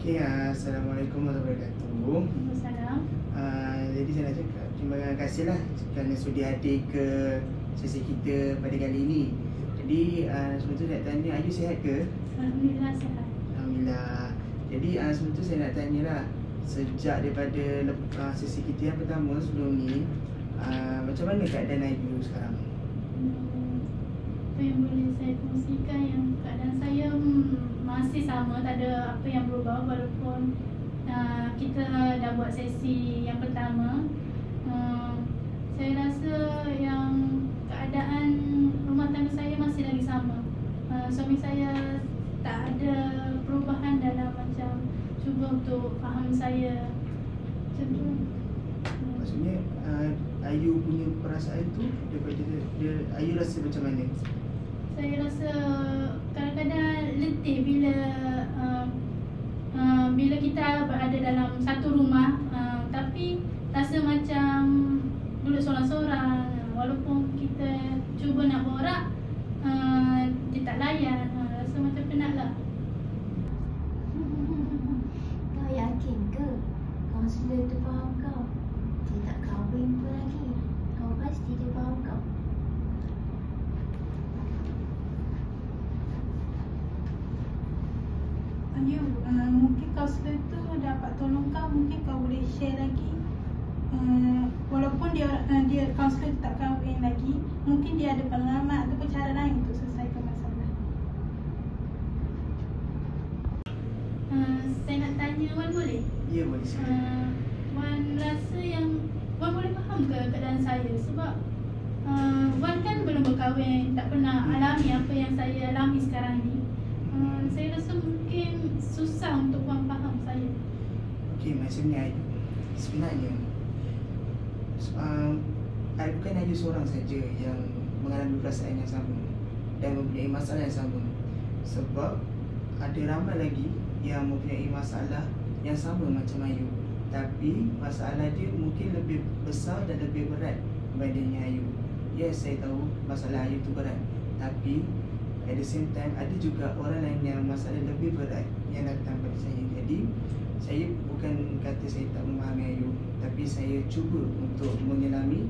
Okey, Assalamualaikum warahmatullahi wabarakatuh. Waalaikumsalam. Jadi saya nak cakap terima kasihlah kerana sudi hadir ke sesi kita pada kali ini. Jadi sebelum tu nak tanya, Ayu sihat ke? Alhamdulillah sihat. Alhamdulillah. Jadi sebelum tu saya nak tanyalah, sejak daripada sesi kita yang pertama sebelum ni, macam mana keadaan Ayu sekarang? Apa yang boleh saya kongsikan, yang keadaan saya masih sama, tak ada apa yang berubah walaupun kita dah buat sesi yang pertama. Saya rasa yang keadaan rumah tangga saya masih lagi sama. Suami saya tak ada perubahan dalam macam cuba untuk faham saya macam tu. Maksudnya Ayu punya perasaan tu daripada Ayu rasa macam mana? Saya rasa kadang-kadang letih bila kita berada dalam satu rumah, tapi rasa macam duduk sorang-sorang. Walaupun kita cuba nak borak, dia tak layan. Rasa macam penat lah. Kau yakin ke kaunselor tu faham kau? Dia tak kahwin pun lagi. Kau pasti dia faham kau. Ayu, mungkin kaunselor tu dapat tolong kau, mungkin kau boleh share lagi. Walaupun dia kaunselor tak kahwin lagi, mungkin dia ada pengalaman ataupun cara lain untuk selesaikan masalah. Saya nak tanya Wan boleh? Ya, boleh silakan. Wan rasa yang Wan boleh faham ke keadaan saya? Sebab Wan kan belum berkahwin, tak pernah alami apa yang saya alami sekarang ni. Saya rasa mungkin susah untuk Wan faham saya. Okey, maksudnya Ayu, sebenarnya bukan Ayu seorang saja yang mengalami perasaan yang sama dan mempunyai masalah yang sama. Sebab ada ramai lagi yang mempunyai masalah yang sama macam Ayu, tapi masalah dia mungkin lebih besar dan lebih berat berbandingnya Ayu. Yes, saya tahu masalah Ayu tu berat, tapi at the same time ada juga orang lain yang masalah lebih berat yang datang pada saya. Jadi saya bukan kata saya tak memahami Ayu, tapi saya cuba untuk menyelami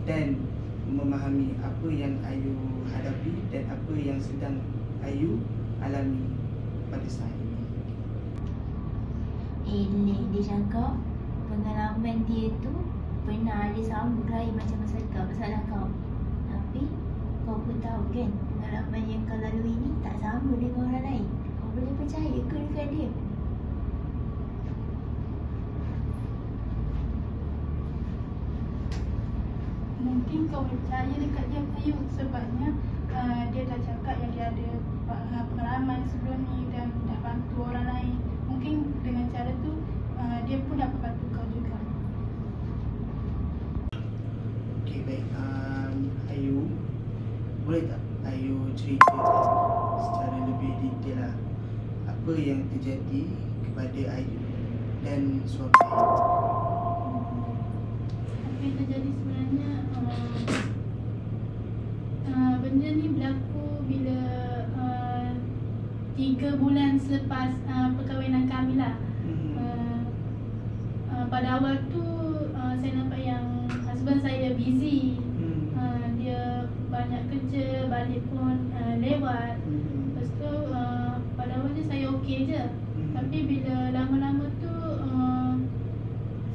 dan memahami apa yang Ayu hadapi dan apa yang sedang Ayu alami pada saat ini. Dia cakap pengalaman dia tu pernah ada sama lain macam masalah kau. Tapi kau pun tahu kan, pengalaman yang kau lalui ni tak sama dengan orang lain. Kau boleh percaya ke dengan dia? Mungkin kau boleh percaya dekat dia, Ayu, sebabnya dia dah cakap yang dia ada pengalaman sebelum ni dan dah bantu orang lain. Mungkin dengan cara tu dia pun dapat bantu kau juga. Okey, baik. Ayu, boleh tak Ayu ceritakan secara lebih detail lah apa yang terjadi kepada Ayu dan suami Ayu? Apa yang terjadi sebenarnya, benda ni berlaku bila 3 bulan selepas perkahwinan kami lah. Pada awal tu saya nampak yang husband saya busy. Dia banyak kerja, balik pun lewat. Lepas tu pada awalnya saya okey je. Tapi bila lama-lama tu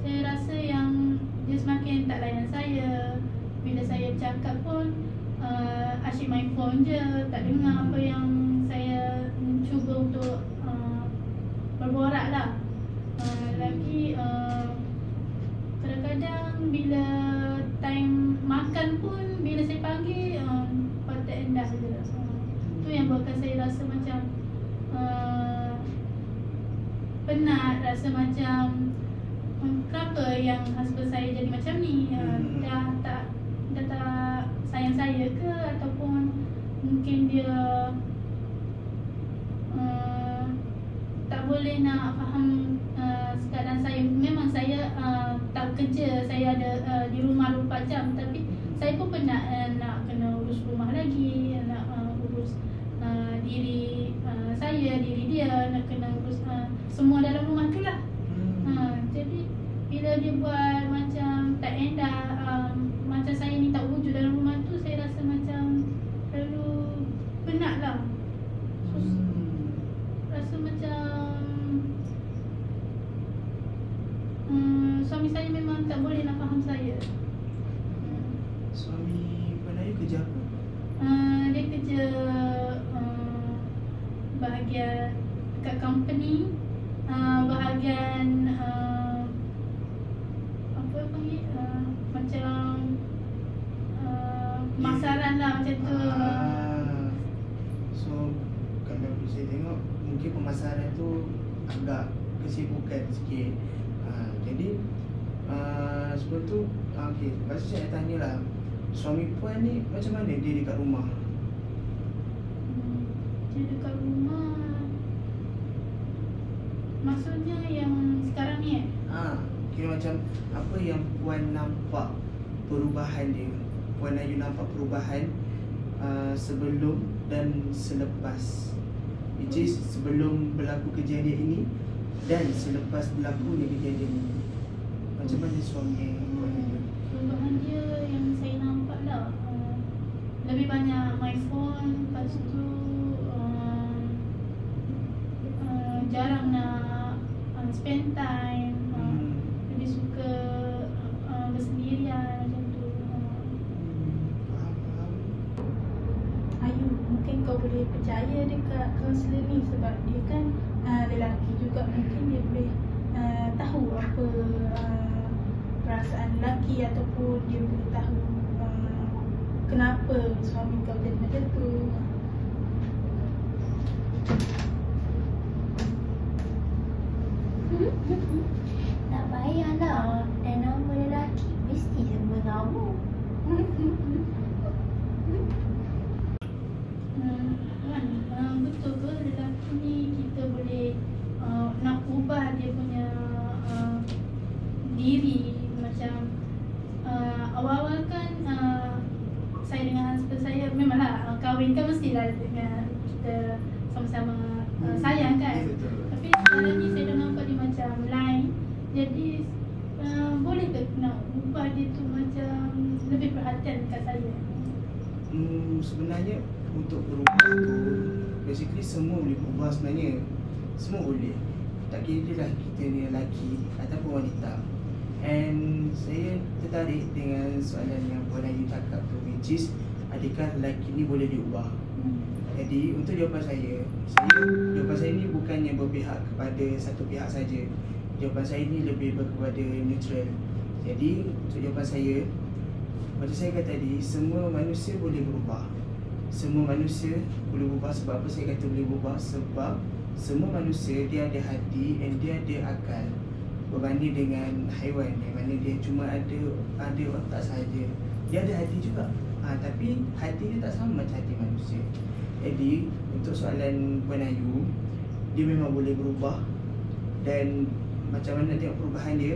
saya rasa yang dia semakin tak layan saya. Bila saya bercakap pun asyik main phone je, tak dengar apa yang saya cuba untuk berborak lah. Lagi kadang-kadang bila time makan pun, bila saya panggil patut endah je. Tu yang buatkan saya rasa macam penat, rasa macam kenapa yang husband saya jadi macam ni? Dah tak sayang saya ke, ataupun mungkin dia tak boleh nak faham keadaan saya. Memang saya tak kerja, saya ada di rumah 24 jam, tapi saya pun penat nak kena urus rumah lagi, nak urus diri saya, diri dia, nak kena urus semua dalam rumah. dia buat macam tak endah, macam saya ni tak wujud dalam rumah tu, saya rasa macam terlalu penat lah. Rasa macam suami saya memang tak boleh nak faham saya. Suami Puan Ayu kerja apa? Dia kerja bahagian dekat company, bahagian apa panggil, macam pemasaran lah macam tu. So kalau saya tengok mungkin pemasaran tu agak kesibukan sikit. Jadi sebelum tu okey, lepas tu saya tanya lah, suami Puan ni macam mana dia dekat rumah? Dia dekat rumah maksudnya yang sekarang ni Kira macam apa yang Puan nampak perubahan dia, Puan Ayu nampak perubahan sebelum dan selepas, which is sebelum berlaku kejadian ini dan selepas berlakunya kejadian ini. Macam mana suami Puan Ayu? Perubahan dia yang saya nampak lah, lebih banyak my phone. Lepas tu jarang nak spend time, lebih suka bersendirian macam tu. Ayu, mungkin kau boleh percaya dekat kaunselor ni sebab dia kan lelaki juga. Mungkin dia boleh tahu apa perasaan lelaki, ataupun dia boleh tahu kenapa suami kau jadi macam tu. Tak payahlah, dan nama lelaki mesti sama kamu. Betul ke lelaki ni kita boleh nak ubah dia punya diri? Macam awal-awal kan saya dengan husband saya memanglah kahwin kan mestilah dengan kita sama-sama sayang kan. Tapi sekarang ni saya dah nampak dia macam lain. Jadi boleh ke nak ubah dia tu macam lebih perhatian dekat saya? Sebenarnya untuk berubah tu basically semua boleh berubah sebenarnya. Semua boleh. Tak kira lah kita ni lelaki ataupun wanita. And saya tertarik dengan soalan yang Puan Ayu cakap tu, which is adakah lelaki ni boleh diubah? Jadi untuk jawapan jawapan saya ni bukannya berpihak kepada satu pihak saja. Jawapan saya ni lebih kepada neutral. Jadi untuk jawapan saya, macam saya kata tadi, semua manusia boleh berubah. Semua manusia boleh berubah. Sebab apa saya kata boleh berubah? Sebab semua manusia dia ada hati and dia ada akal, berbanding dengan haiwan yang mana dia cuma ada otak saja. Dia ada hati juga, tapi hati dia tak sama macam hati manusia. Jadi untuk soalan Puan Ayu, dia memang boleh berubah. Dan macam mana tengok perubahan dia,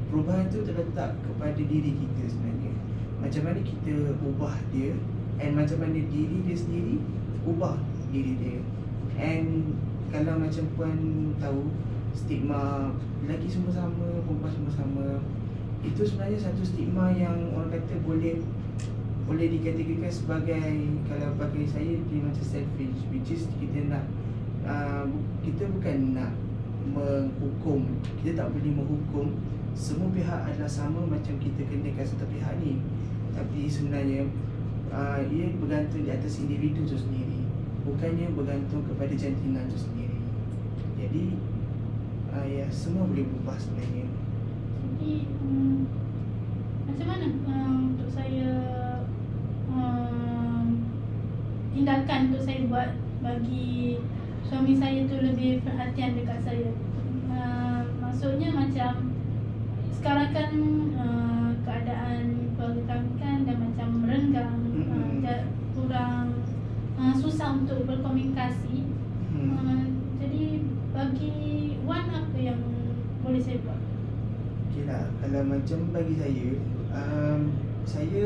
perubahan tu terletak kepada diri kita sebenarnya. Macam mana kita ubah dia, and macam mana diri dia sendiri ubah diri dia. And kalau macam Puan tahu, stigma lelaki semua sama, perempuan semua sama, itu sebenarnya satu stigma yang orang kata boleh dikategorikan sebagai, kalau bagi saya, dia macam selfish, which is kita nak kita bukan nak menghukum, kita tak boleh menghukum semua pihak adalah sama macam kita kenakan satu pihak ni. Tapi sebenarnya ia bergantung di atas individu tu sendiri, bukannya bergantung kepada jantina tu sendiri. Jadi ya, semua boleh berubah sebenarnya. Jadi macam mana untuk saya tindakan untuk saya buat bagi suami saya tu lebih perhatian dekat saya? Maksudnya macam sekarang kan keadaan keluarga kami kan dah macam merenggang, kurang susah untuk berkomunikasi. Jadi bagi Wan, apa yang boleh saya buat? Okey lah, kalau macam bagi saya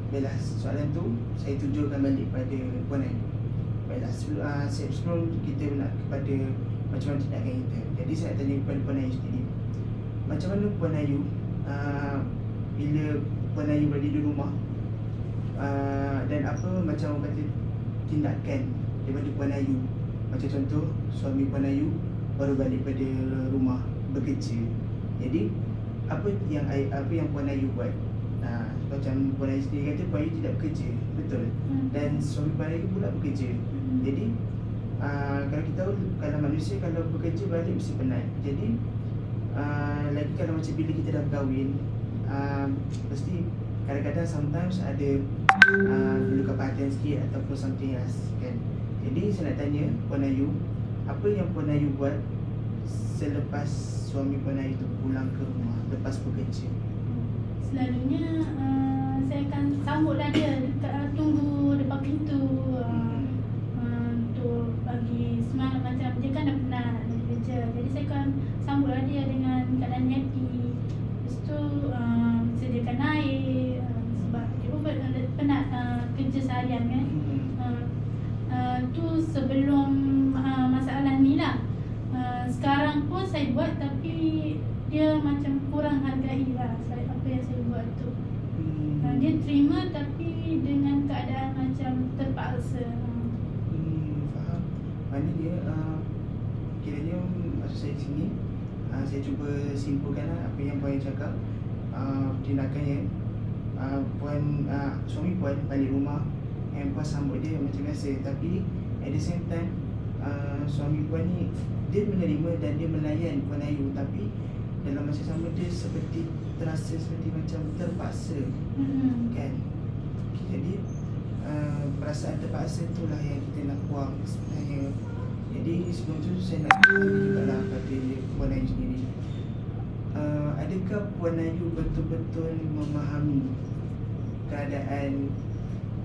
baiklah, soalan tu saya tujukan balik pada Puan Ayu. Baiklah, sebelum kita nak kepada macam mana tindakan kita, jadi saya tanya kepada Puan Ayu sendiri, macam mana Puan Ayu bila Puan Ayu berada di rumah, dan apa macam orang kata tindakan daripada Puan Ayu. Macam contoh, suami Puan Ayu baru balik pada rumah bekerja. Jadi apa yang Puan Ayu buat? Macam Puan Ayu sendiri kata Puan Ayu tidak bekerja, betul. Dan suami Puan Ayu pula bekerja. Jadi kalau kita tahu, kalau manusia kalau bekerja balik mesti penat. Jadi lagi kalau macam bila kita dah berkahwin, pasti kadang-kadang sometimes ada perlukan perhatian sikit ataupun something else kan. Jadi saya nak tanya Puan Ayu, apa yang Puan Ayu buat selepas suami Puan Ayu tu pulang ke rumah lepas bekerja? Selalunya saya akan sambutlah dia, tunggu depan pintu untuk bagi semangat. Macam dia kan dah penat dari kerja, jadi saya akan sambutlah dia dengan keadaan happy. Lepas tu sediakan air, sebab dia pun penat kerja seharian kan. Tu sebelum masalah ni lah. Sekarang pun saya buat, tapi dia macam kurang hargai lah apa yang saya buat tu. Dia terima tapi dengan keadaan macam terpaksa. Faham. Maknanya kiranya maksud saya di sini, saya cuba simpulkan apa yang Puan cakap. Tindakannya suami Puan balik rumah and Puan sambut dia macam biasa, tapi at the same time suami Puan ni dia menerima dan dia melayan Puan Ayu, tapi dalam masa sama dia seperti terasa seperti macam terpaksa kan. Jadi perasaan terpaksa itulah yang kita nak buang sebenarnya. Jadi sebelum tu saya nak tanya jugalah pada Puan Ayu sendiri, adakah Puan Ayu betul-betul memahami keadaan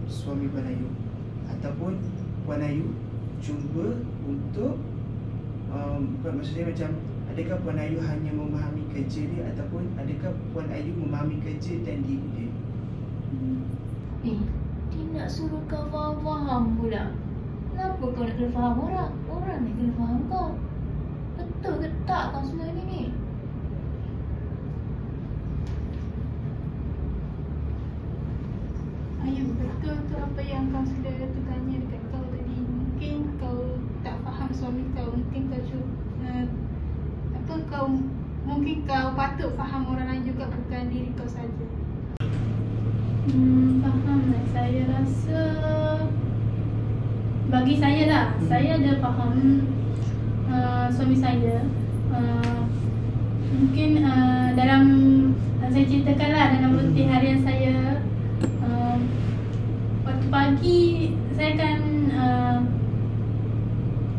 suami Puan Ayu, ataupun Puan Ayu cuba untuk maksud saya macam, adakah Puan Ayu hanya memahami kerja dia, ataupun adakah Puan Ayu memahami kerja dan diri dia? Dia nak suruh kau faham pula. Kenapa kau nak kena faham orang? Orang nak kena faham kau. Betul ke tak kau semua ni? Ayu, betul tu apa yang kaunselor tu tanya dekat kau tadi. Mungkin kau tak faham suami kau. Mungkin mungkin kau patut faham orang lain juga, bukan diri kau saja. Faham lah. Saya rasa bagi saya lah, saya ada faham suami saya. Mungkin dalam saya ceritakan lah, dalam rutin harian saya, waktu pagi saya akan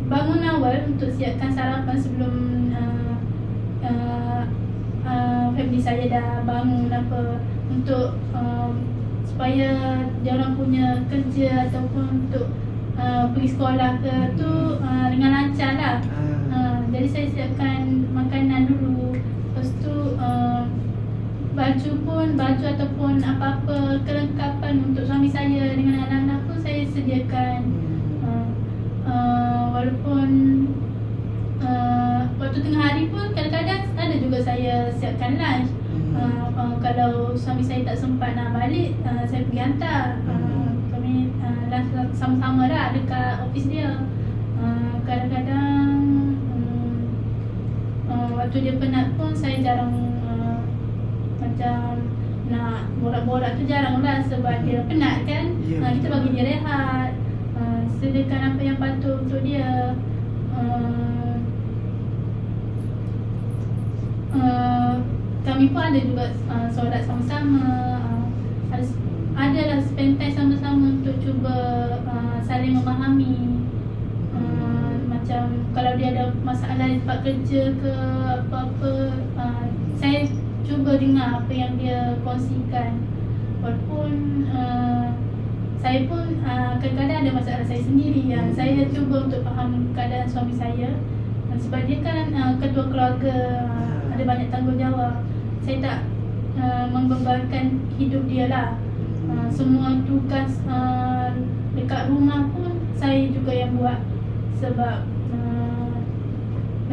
bangun awal untuk siapkan sarapan sebelum family saya dah bangun apa, untuk supaya dia orang punya kerja ataupun untuk pergi sekolah ke tu dengan lancar lah. Jadi saya siapkan makanan dulu. Lepas tu baju ataupun apa-apa kelengkapan untuk suami saya dengan anak-anak pun saya sediakan. Walaupun waktu tengah hari pun kadang-kadang ada juga saya siapkan lunch. Kalau suami saya tak sempat nak balik, saya pergi hantar. Kami lunch sama-sama lah dekat office dia. Kadang-kadang waktu dia penat pun saya jarang macam nak borak-borak tu, jarang lah, sebab dia penat kan. Kita bagi dia rehat, sediakan apa yang patut untuk dia. Kami pun ada juga solat sama-sama, adalah spend time sama-sama untuk cuba saling memahami. Macam kalau dia ada masalah di tempat kerja ke apa-apa, saya cuba dengar apa yang dia kongsikan. Walaupun saya pun kadang-kadang ada masalah saya sendiri, saya cuba untuk faham keadaan suami saya. Sebab dia kan ketua keluarga, ada banyak tanggungjawab. Saya tak membebankan hidup dia lah. Semua tugas dekat rumah pun saya juga yang buat. Sebab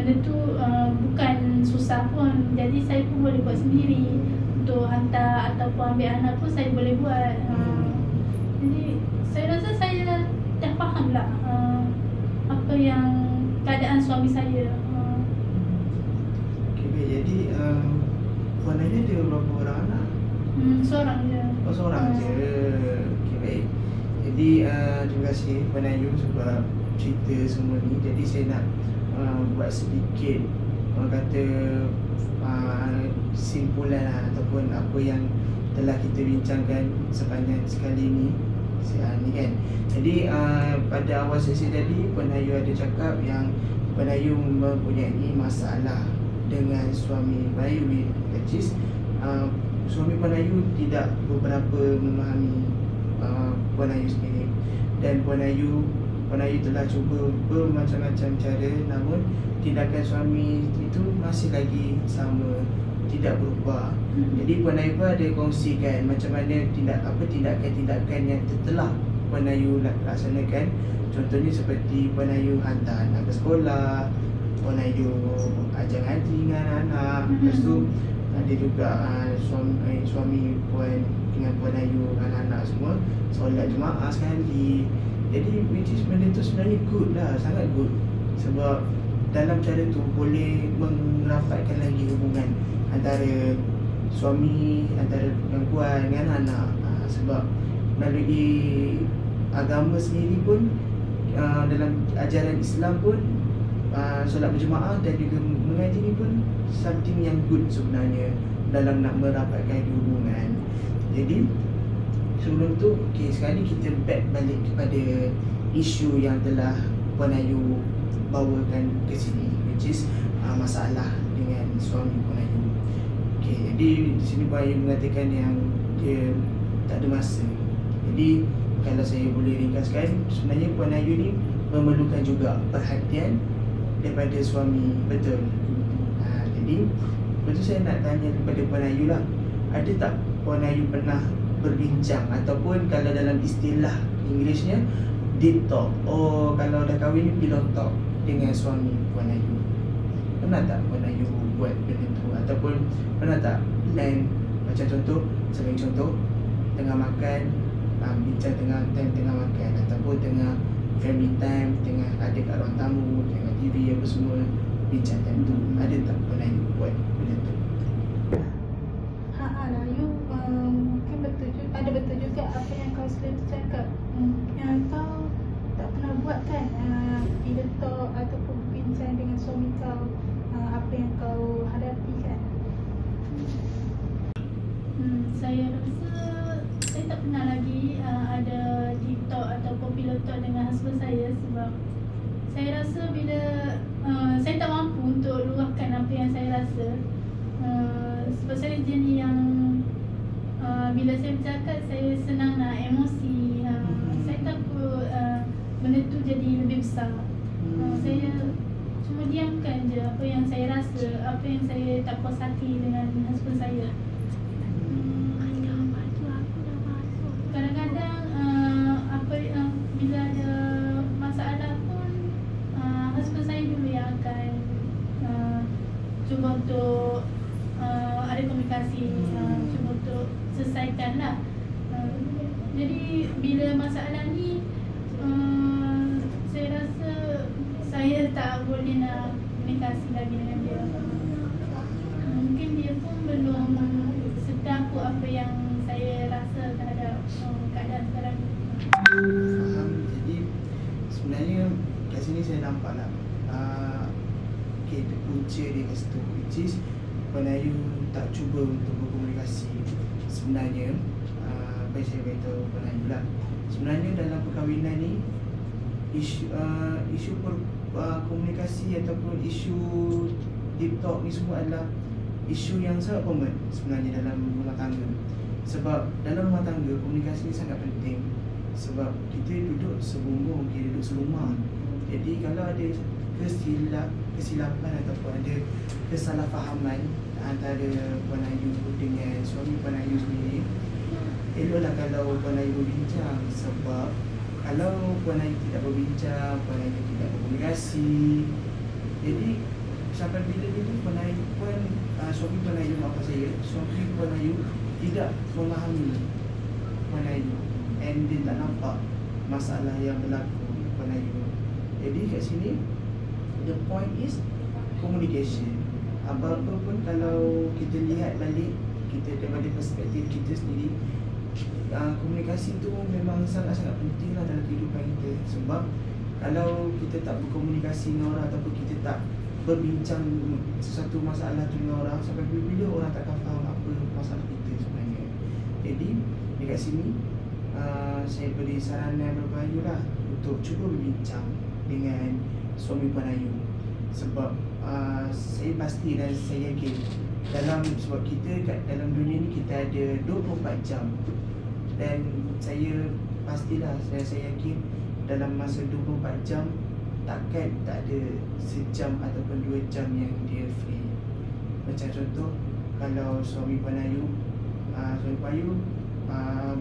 benda tu bukan susah pun. Jadi saya pun boleh buat sendiri. Untuk hantar ataupun ambil anak pun saya boleh buat. Jadi saya rasa saya dah faham lah apa yang keadaan suami saya. Okay, baik. Jadi Puan Ayu ada berapa orang anak? Seorang je. Oh, seorang je. Okay, baik. Jadi terima kasih Puan Ayu sebab cerita semua ni. Jadi saya nak buat sedikit orang kata simpulan lah, ataupun apa yang telah kita bincangkan sepanjang sekali ni kan. Jadi pada awal sesi tadi Puan Ayu ada cakap yang Puan Ayu mempunyai masalah dengan suami Puan Ayu, which is suami Puan Ayu tidak beberapa memahami Puan Ayu sendiri. Dan Puan Ayu telah cuba bermacam-macam cara, namun tindakan suami itu masih lagi sama, tidak berubah. Jadi Puan Ayu pun ada kongsikan macam mana tindakan-tindakan yang telah Puan Ayu laksanakan. Contohnya seperti Puan Ayu hantar anak ke sekolah, Puan Ayu ajar ngaji dengan anak. Lepas tu ada juga suami Puan dengan Puan Ayu anak-anak semua solat jemaah sekali. Jadi which is benda tu sebenarnya good lah, sangat good. Sebab dalam cara tu boleh merapatkan lagi hubungan antara suami, antara perempuan dengan anak. Sebab melalui agama sendiri pun, dalam ajaran Islam pun, solat berjemaah dan juga mengaji ni pun something yang good sebenarnya dalam nak merapatkan hubungan. Jadi sebelum tu, sekarang ni kita back balik kepada isu yang telah Puan Ayu bawakan ke sini, which is masalah dengan suami Puan Ayu. Jadi di sini Puan Ayu mengatakan yang dia tak ada masa. Jadi kalau saya boleh ringkaskan, sebenarnya Puan Ayu ni memerlukan juga perhatian daripada suami, betul. Jadi betul, saya nak tanya kepada Puan Ayu lah, ada tak Puan Ayu pernah berbincang ataupun kalau dalam istilah Englishnya deep talk, kalau dah kahwin ni pillow talk dengan suami Puan Ayu? Pernah tak Puan Ayu buat benda tu? Ataupun pernah tak plan, macam contoh, sebagai contoh, tengah makan, bincang tengah makan, ataupun tengah family time, tengah ada kat ruang tamu, tengah TV apa semua, bincang time tu? Ada tak Puan Ayu buat benda tu? Ada betul juga apa yang kau selalu cakap. Yang kau tak pernah buat kan, bila talk ataupun bincang dengan suami kau, apa yang kau hadapi kan. Saya rasa saya tak pernah lagi ada deep talk ataupun pillow talk dengan husband saya. Sebab saya rasa bila saya tak mampu untuk luahkan apa yang saya rasa. Sebab saya jenis yang bila saya bercakap, saya senang nak emosi. Saya takut benda tu jadi lebih besar. Saya cuma diamkan je apa yang saya rasa, apa yang saya tak puas hati dengan husband saya. Kadang-kadang bila ada masalah pun, husband saya dulu yang akan cuba untuk ada komunikasi, cuba untuk selesaikan lah. Jadi bila masalah ni, saya rasa saya tak boleh nak komunikasi lagi dengan dia. Mungkin dia pun belum sedaku apa yang saya rasa terhadap keadaan sekarang ni. Faham. Jadi sebenarnya kat sini saya nampak lah punca dia kat situ, which is Puan Ayu tak cuba untuk berkomunikasi. Sebenarnya baik saya beritahu Puan Ayu lah, sebenarnya dalam perkahwinan ni isu komunikasi ataupun isu deep talk ni semua adalah isu yang sangat common sebenarnya dalam rumah tangga. Sebab dalam rumah tangga komunikasi ni sangat penting. Sebab kita duduk sebumbung, kita duduk serumah. Jadi kalau ada kesilapan ataupun ada kesalahfahaman antara Puan Ayu dengan suami Puan Ayu sendiri, eloklah kalau Puan Ayu berbincang. Sebab kalau Puan Ayu tidak berbincang, Puan Ayu tidak berkomunikasi, jadi sampai bila-bila penayu pun suami penayu apa saya, suami penayu tidak memahami penayu and dia tak nampak masalah yang berlaku penayu. Jadi kat sini the point is communication. Apa-apa pun kalau kita lihat balik, kita daripada perspektif kita sendiri, komunikasi tu memang sangat-sangat penting lah dalam kehidupan kita. Sebab kalau kita tak berkomunikasi dengan orang ataupun kita tak berbincang sesuatu masalah tu dengan orang, sampai bila orang takkan faham apa masalah kita sebenarnya. Jadi dekat sini saya beri saranan berbahayu lah untuk cuba berbincang dengan suami penayu. Sebab saya pasti dan saya yakin sebab kita kat dalam dunia ni kita ada 24 jam, dan saya pastilah saya yakin dalam masa 24 jam takkan tak ada sejam ataupun 2 jam yang dia free. Macam contoh, kalau suami penayu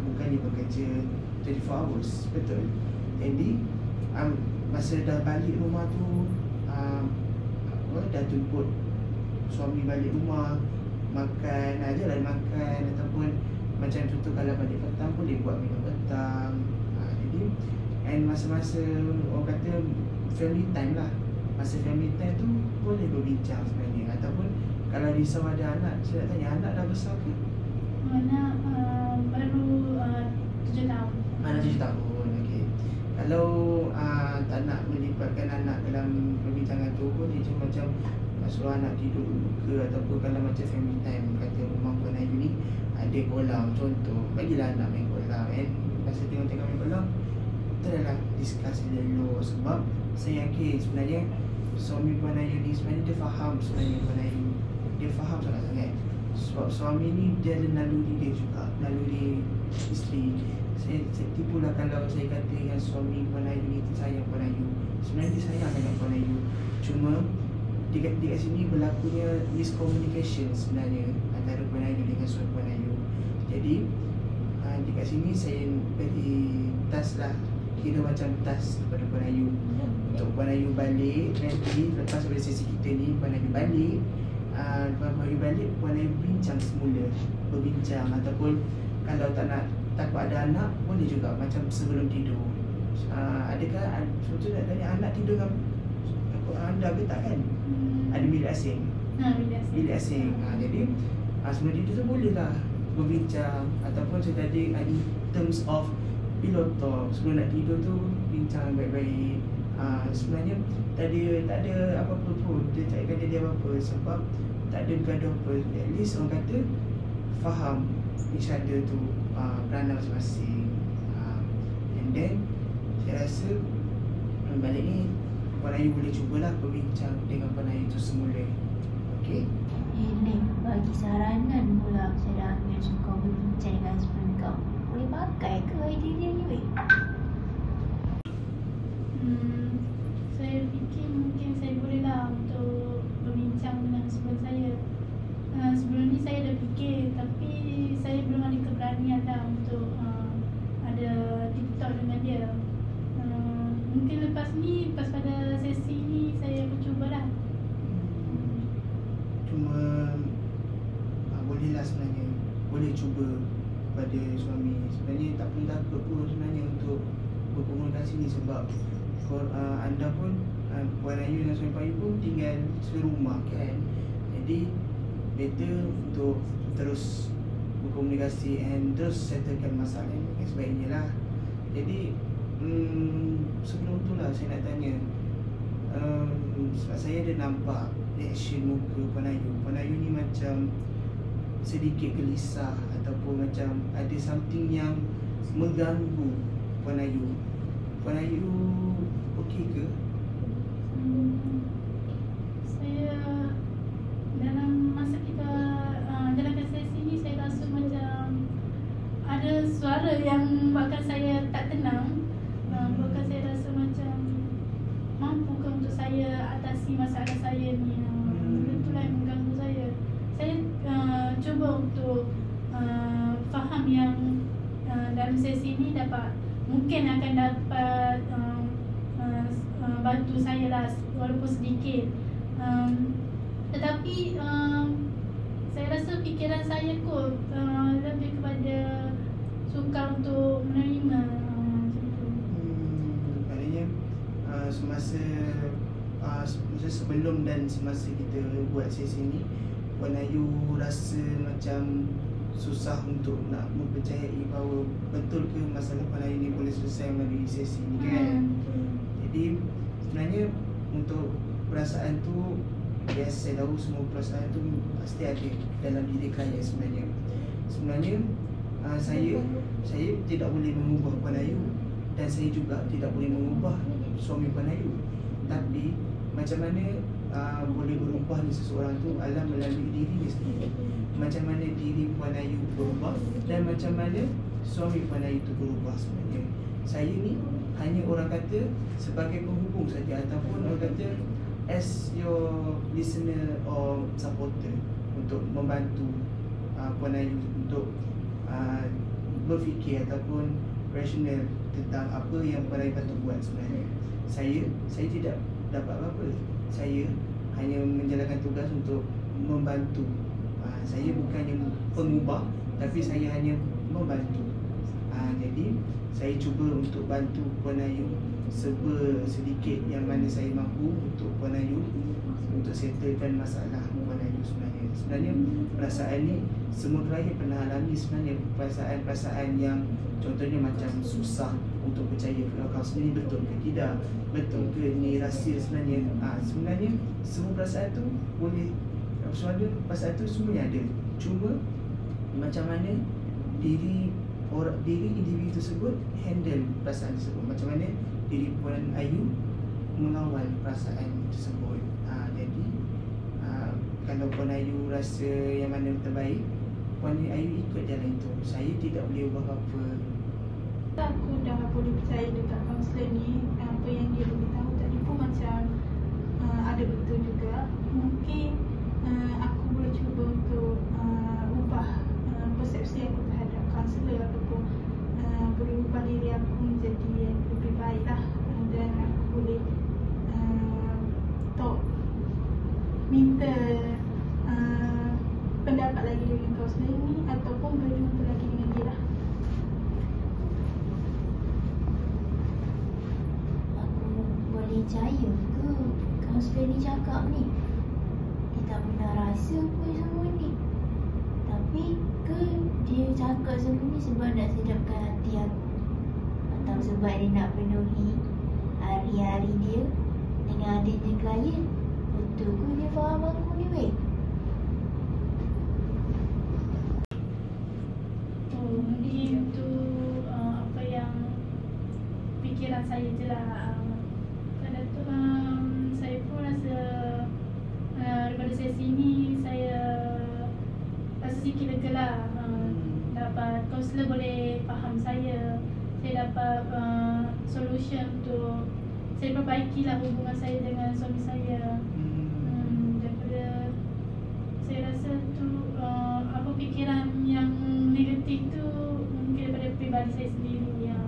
bukannya bekerja 24 hours, betul. Jadi masa dah balik rumah tu, dah jemput suami balik rumah, makan ajalah makan, ataupun macam contoh kalau balik petang pun dia buat minum petang. Jadi and masa-masa orang kata family time lah, masa family time tu boleh berbincang sebenarnya. Ataupun kalau risau ada anak, saya nak tanya, anak dah besar ke? Anak baru 7 tahun. Anak 7 tahun, okey. Kalau tak nak melibatkan anak dalam perbincangan tu pun, dia macam suruh anak tidur dulu ke, ataupun kalau macam family time, kata rumah penayu ni ada kolam contoh, bagilah anak main kolam. And masa tengok-tengok main kolam, kita dah discuss dulu. Sebab saya yakin sebenarnya suami penayu ni sebenarnya dia faham sebenarnya penayu. Dia faham sangat-sangat. Sebab suami ni dia ada naluri dia juga, naluri isteri. Saya tipulah kalau saya kata yang suami penayu ni sayang penayu. Sebenarnya dia sayang sangat penayu. Cuma di kat sini berlakunya miscommunication sebenarnya antara penayu dengan suami penayu. Jadi di kat sini saya beri task lah, kira macam task kepada penayu. Untuk penayu balik nanti lepas dari sesi kita ni, penayu balik, penayu bincang semula, berbincang. Ataupun kalau tak nak, takut ada anak, boleh juga macam sebelum tidur. Adakah sebetulnya tanya anak tidur dengan anda ke tak kan? Ada bilik asing. Bilik asing. Jadi sebelum tidur tu boleh lah berbincang. Ataupun saya tadi in terms of pillow talk, sebelum nak tidur tu bincang baik-baik. Sebenarnya tak ada apa-apa pun, dia tak kata dia apa-apa, sebab tak ada gaduh apa. At least orang kata faham each other tu peranan masing-masing. And then saya rasa balik ni penayu boleh cubalah berbincang dengan penayu tu semula. Okey. Lek, bagi saranan pula cadangan kau berbincang dengan husband kau. Boleh pakai ke idea dia ni weh? Saya fikir mungkin saya boleh lah untuk berbincang dengan husband saya. Sebelum ni saya dah fikir, tapi saya belum ada keberanian lah untuk ada TikTok dengan dia. Mungkin lepas pada sesi ni saya akan cubalah. Cuma boleh lah sebenarnya, boleh cuba pada suami. Sebenarnya tak perlu takut pun sebenarnya untuk berkomunikasi ni, sebab anda pun Puan Ayu dengan suami Payu pun tinggal serumah kan. Jadi better untuk terus berkomunikasi and terus settlekan masalah yang sebaiknya lah. Jadi sebelum tu lah saya nak tanya, sebab saya ada nampak reaction muka Puan Ayu. Puan Ayu ni macam sedikit gelisah ataupun macam ada something yang mengganggu Puan Ayu. Puan Ayu okey ke? Saya dalam masa kita jalankan sesi ni, saya rasa macam ada suara yang buatkan saya tak tenang. Buatkan saya rasa macam mampukah untuk saya atasi masalah saya ni. Itulah yang mengganggu saya. Saya cuba untuk faham yang dalam sesi ni mungkin akan dapat bantu saya lah walaupun sedikit. fikiran saya kot lebih kepada sukar untuk menerima macam tu. Maknanya semasa sebelum dan semasa kita buat sesi ni, Puan Ayu rasa macam susah untuk nak mempercayai bahawa betul ke masalah Puan Ayu ni boleh selesai melalui sesi ni kan? Jadi sebenarnya untuk perasaan tu, yes, saya tahu semua perasaan tu pasti ada dalam diri klien sebenarnya. Sebenarnya saya tidak boleh mengubah Puan Ayu dan saya juga tidak boleh mengubah suami Puan Ayu. Tapi macam mana boleh berubah ni seseorang tu adalah melalui diri dia sendiri. Macam mana diri Puan Ayu berubah dan macam mana suami Puan Ayu tu berubah sebenarnya. Saya ni hanya orang kata sebagai penghubung saja, ataupun orang kata as your listener or supporter untuk membantu Puan Ayu untuk berfikir ataupun rasional tentang apa yang Puan Ayu patut buat sebenarnya. Saya tidak dapat apa-apa. Saya hanya menjalankan tugas untuk membantu. Saya bukannya pengubah, tapi saya hanya membantu. Jadi saya cuba untuk bantu Puan Ayu sedikit yang mana saya mampu untuk Puan Ayu untuk settlekan masalah Puan Ayu sebenarnya. Sebenarnya perasaan ni semua klien pernah alami sebenarnya, perasaan yang contohnya macam susah untuk percaya kalau sendiri betul ke tidak, betul ke ni rahsia sebenarnya. Sebenarnya semua perasaan tu boleh, perasaan tu semuanya ada. Cuma macam mana diri individu tersebut handle perasaan tersebut, macam mana diri Puan Ayu mengawal perasaan tersebut. Jadi kalau Puan Ayu rasa yang mana terbaik, Puan Ayu ikut jalan itu. Saya tidak boleh ubah apa-apa. Aku dah boleh percaya dekat kaunselor ni. Apa yang dia beritahu tadi pun macam ada betul juga. Mungkin aku boleh cuba untuk ubah persepsi aku terhadap kaunselor, ataupun boleh ubah diri aku menjadi lebih baik lah. Dan aku boleh minta pendapat lagi dengan kaunselor ni, ataupun berjumpa lagi dengan dia lah. Boleh percaya ke kaunselor ni cakap ni? Dia tak pernah rasa pun semua ni. Tapi ke dia cakap semua ni sebab nak sedapkan hati aku, atau sebab dia nak penuhi hari-hari dia dengan adanya klien? Betul ke dia faham aku ni weh? Mungkin itu apa yang fikiran saya je lah. Kadang tu saya pun rasa daripada sesi ni saya rasa sikit lega lah. Dapat kaunselor boleh faham saya dapat solution untuk saya perbaikilah hubungan saya dengan suami saya. Daripada saya rasa tu apa fikiran yang negatif tu mungkin daripada peribadi saya sendiri yang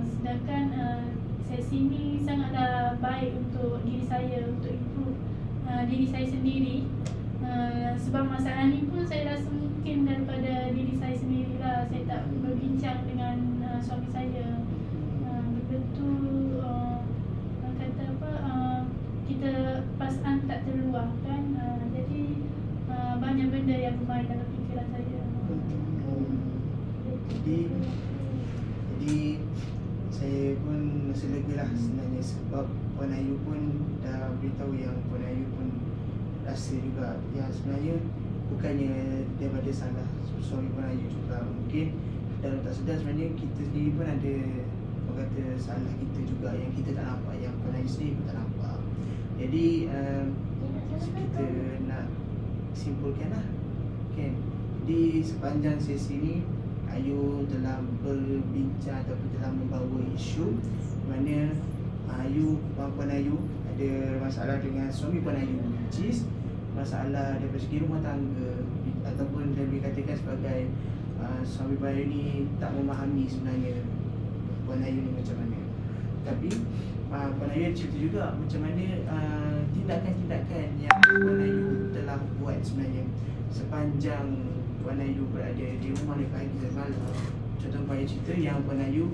sedangkan sesi ni sangatlah baik untuk diri saya, untuk improve diri saya sendiri. Sebab masalah ni pun saya rasa mungkin daripada diri saya sendirilah. Saya tak berbincang dengan suami saya. Betul kata apa, kita perasaan tak terluahkan. Jadi banyak benda yang bermain dalam fikiran saya. Jadi saya pun rasa lega lah sebenarnya, sebab Puan Ayu pun dah beritahu yang Puan Ayu pun rasa juga yang sebenarnya bukannya daripada salah suami Puan Ayu juga. Mungkin dalam tak sedar sebenarnya kita sendiri pun ada orang kata salah kita juga yang kita tak nampak, yang Puan Ayu sendiri pun tak nampak. Jadi kita nak simpulkan lah kan, di sepanjang sesi ni Ayu telah berbincang ataupun telah membawa isu mana Puan Ayu ada masalah dengan suami Puan Ayu, which is masalah daripada segi rumah tangga, ataupun lebih katakan sebagai suami Puan Ayu ni tak memahami sebenarnya Puan Ayu ni macam mana. Tapi Puan Ayu cerita juga macam mana tindakan-tindakan yang Puan Ayu telah buat sebenarnya sepanjang Puan Ayu berada di rumah di pagi dan malam, contoh Puan Ayu cerita yang Puan Ayu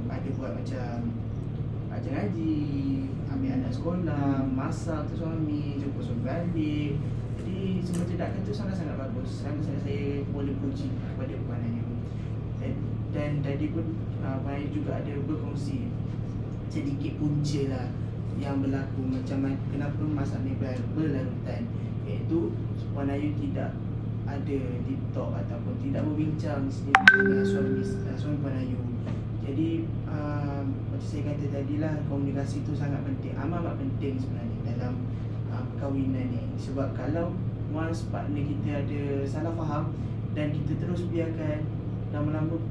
ada buat macam baca ngaji, ambil anak sekolah, masak untuk suami, jemput suami balik. Jadi semua tindakan tu sangat-sangat bagus. Sangat-sangat saya boleh puji kepada Puan Ayu. Dan tadi pun Puan Ayu juga ada berkongsi sedikit punca lah yang berlaku macam kenapa masalah ni berlarutan, iaitu Puan Ayu tidak ada deep talk ataupun tidak berbincang sendiri dengan suami Puan Ayu. Jadi macam saya kata tadi lah, komunikasi tu sangat penting, amat penting sebenarnya dalam perkahwinan ni. Sebab kalau once partner kita ada salah faham dan kita terus biarkan, lama-lama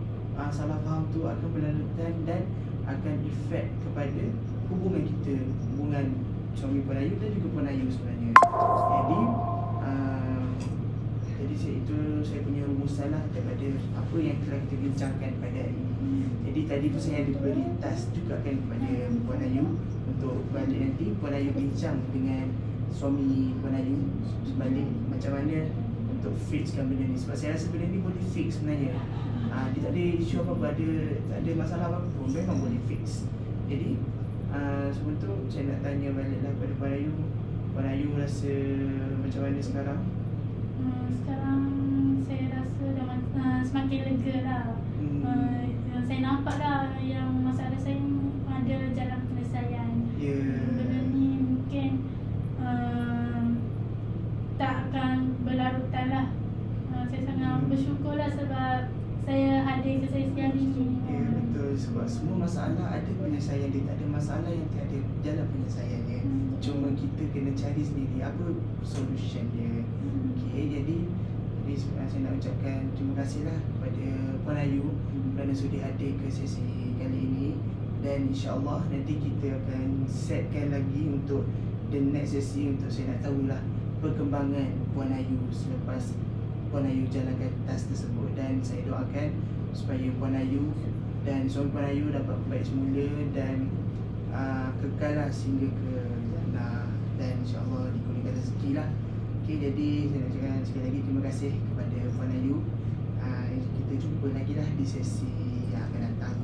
salah faham tu akan berlarutan dan akan efek kepada hubungan kita, hubungan suami Puan Ayu dan juga Puan Ayu sebenarnya. Jadi itu saya punya rumusan lah daripada apa yang telah kita bincangkan pada hari ini. Jadi tadi tu saya ada beri task juga kan kepada Puan Ayu untuk balik nanti Puan Ayu bincang dengan suami Puan Ayu sebalik macam mana untuk fixkan benda ni. Sebab saya rasa benda ni boleh fix sebenarnya. Dia tak ada isu apa-apa, tak ada masalah apa pun, memang boleh fix. Jadi sebelum tu saya nak tanya baliklah kepada Puan Ayu. Puan Ayu rasa macam mana sekarang? Sekarang saya rasa dah semakin lega lah. Saya nampak dah yang masalah saya ada jalan penyelesaian. Benda ni mungkin tak akan berlarutan lah. Saya sangat bersyukur lah sebab saya hadir ke sesi hari ni. Ya, betul. Sebab semua masalah ada penyelesaian dia, tak ada masalah yang tiada jalan penyelesaiannya. Cuma kita kena cari sendiri apa solution dia. Jadi saya nak ucapkan terima kasihlah kepada Puan Ayu kerana sudi hadir ke sesi kali ini, dan insya-Allah nanti kita akan setkan lagi untuk the next sesi untuk saya nak tahulah perkembangan Puan Ayu selepas Puan Ayu jalankan task tersebut. Dan saya doakan supaya Puan Ayu dan suami Puan Ayu dapat baik semula dan kekal lah sehingga ke jannah, dan insya-Allah dikurniakan rezeki lah. Jadi saya nak cakap sekali lagi terima kasih kepada Puan Ayu. Kita jumpa lagi lah di sesi yang akan datang.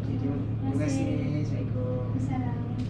Terima kasih. Assalamualaikum. Assalamualaikum.